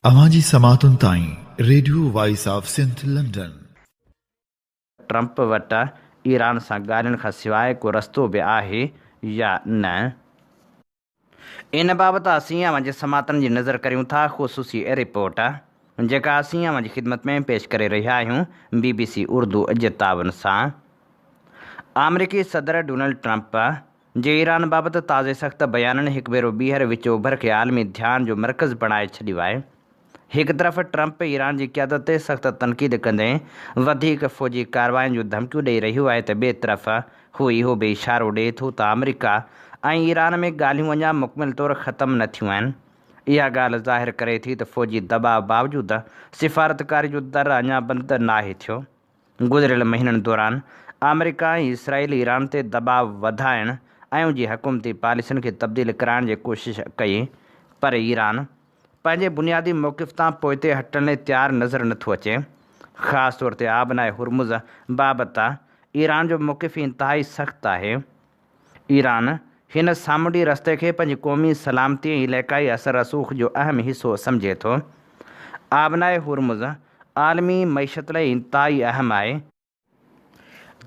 अवांजी समातुन ताईं radio voice of Sindh London. Trump वटि ईरान सां ॻाल्हियुनि खां सवाइ को रस्तो बि आहे या न? इन बाबति असीं अवांजे समातनि जी नज़र करियूं था ख़ुसूसी रिपोर्ट जेका असीं अवांजी ख़िदमत में पेश करे रहिया आहियूं BBC उर्दू जे तावन सां। अमरीकी सदर डोनाल्ड ट्रंप जे ईरान बाबति ताज़े सख़्त बयाननि हिकु भेरो ॿीहर विच ओभर खे आलमी ध्यान जो मर्कज़ बणाए छॾियो आहे। हिकु तरफ़ ट्रंप ईरान जी क़यादत ते सख़्त तनक़ीद कंदे वधीक फ़ौजी कार्रवाइनि जूं धमकियूं ॾेई रहियो आहे त ॿिए तरफ़ हू इहो बि इशारो ॾिए थो त अमरीका ऐं ईरान में ॻाल्हियूं अञा मुकमिल तौरु ख़तमु न थियूं आहिनि। इहा ॻाल्हि ज़ाहिर करे थी त फ़ौजी दॿाउ बावजूदि सिफ़ारतकारी जो दर अञा बंदि नाहे थियो। गुज़िरियल महीननि दौरान अमरीका ऐं इसराइल ईरान ते दॿाउ वधाइण ऐं उन जी हुकूमती पॉलिसियुनि खे तब्दील कराइण जी कोशिश कई, पर ईरान पंहिंजे बुनियादी मौक़िफ़ तां पोइते हटण लाइ तयारु नज़र नथो अचे। ख़ासि तौर ते आबनाए हुर्मुज़ बाबति ईरान जो मौक़िफ़ इंतिहाई सख़्तु आहे। ईरान हिन सामूंडी रस्ते खे पंहिंजी क़ौमी सलामती ऐं इलाइक़ाई असर रसूख़ जो अहम हिसो सम्झे थो। आबनाए हुर्मुज़ आलमी मईशत लाइ इंतिहाई अहम आहे।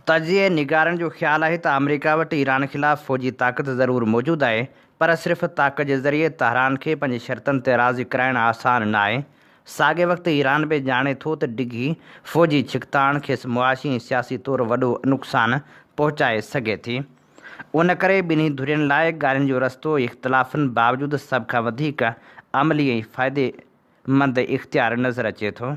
तजिए निगारनि जो ख़्यालु आहे त अमरीका वटि ईरान ख़िलाफ़ु फ़ौजी ताक़त ज़रूरु मौजूदु आहे, पर सिर्फ़ ताक़त जे ज़रिए तहरान खे पंहिंजी शर्तनि ते राज़ी कराइणु आसान न आहे। साॻे वक़्तु ईरान बि ॼाणे थो त डिघी फ़ौजी छिकताण खेसि मुआशी ऐं सियासी तौरु वॾो नुक़सानु पहुचाए सघे थी। उन करे ॿिन्ही धुरियुनि लाइ ॻाल्हियुनि जो रस्तो इख़्तिलाफ़नि बावजूदि सभ खां वधीक अमली ऐं फ़ाइदेमंद इख़्तियार नज़र अचे थो।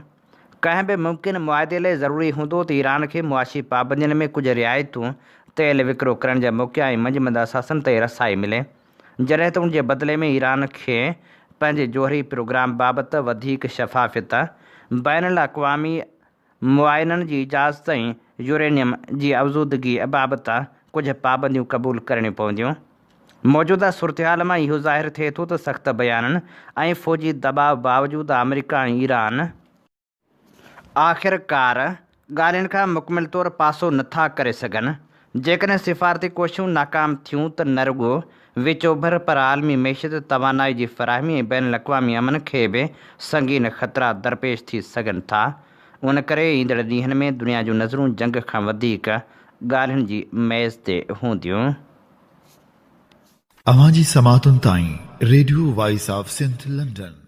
कंहिं बि मुमकिन मुआदे लाइ ज़रूरी हूंदो त ईरान खे मुआशी पाबंदियुनि में कुझु रिआयतूं, तेल विकिरो करण जा मौक़िया ऐं मंझंदि असासनि ते रसाई मिले, जॾहिं त उन जे बदिले में ईरान खे पंहिंजे जोहरी प्रोग्राम बाबति वधीक शफ़ाफ़ियत, बैनुल अक़वामी मुआइननि जी इजाज़त ऐं यूरेनियम जी अवज़ूदगी बाबति कुझु पाबंदियूं क़बूल करणियूं पवंदियूं। मौजूदा सूरतहाल मां इहो ज़ाहिर थिए थो त सख़्त बयाननि ऐं फ़ौजी दॿाउ बावजूदि अमरीका ऐं ईरान आख़िरकार ॻाल्हियुनि खां मुकमिल तौरु पासो नथा करे सघनि। जेकॾहिं सिफ़ारती कोशिशूं नाकाम थियूं त न रुॻो विच ओभर पर आलमी मईशत, तवानाई जी फ़राहमी ऐं बैनुल अक़वामी अमन खे बि संगीन ख़तरा दरपेश थी सघनि था। उन करे ईंदड़ ॾींहंनि में दुनिया जूं नज़रूं जंग खां वधीक ॻाल्हियुनि जी मेज़ ते हूंदियूं। अवांजी समातुन ताईं radio voice of Sindh London.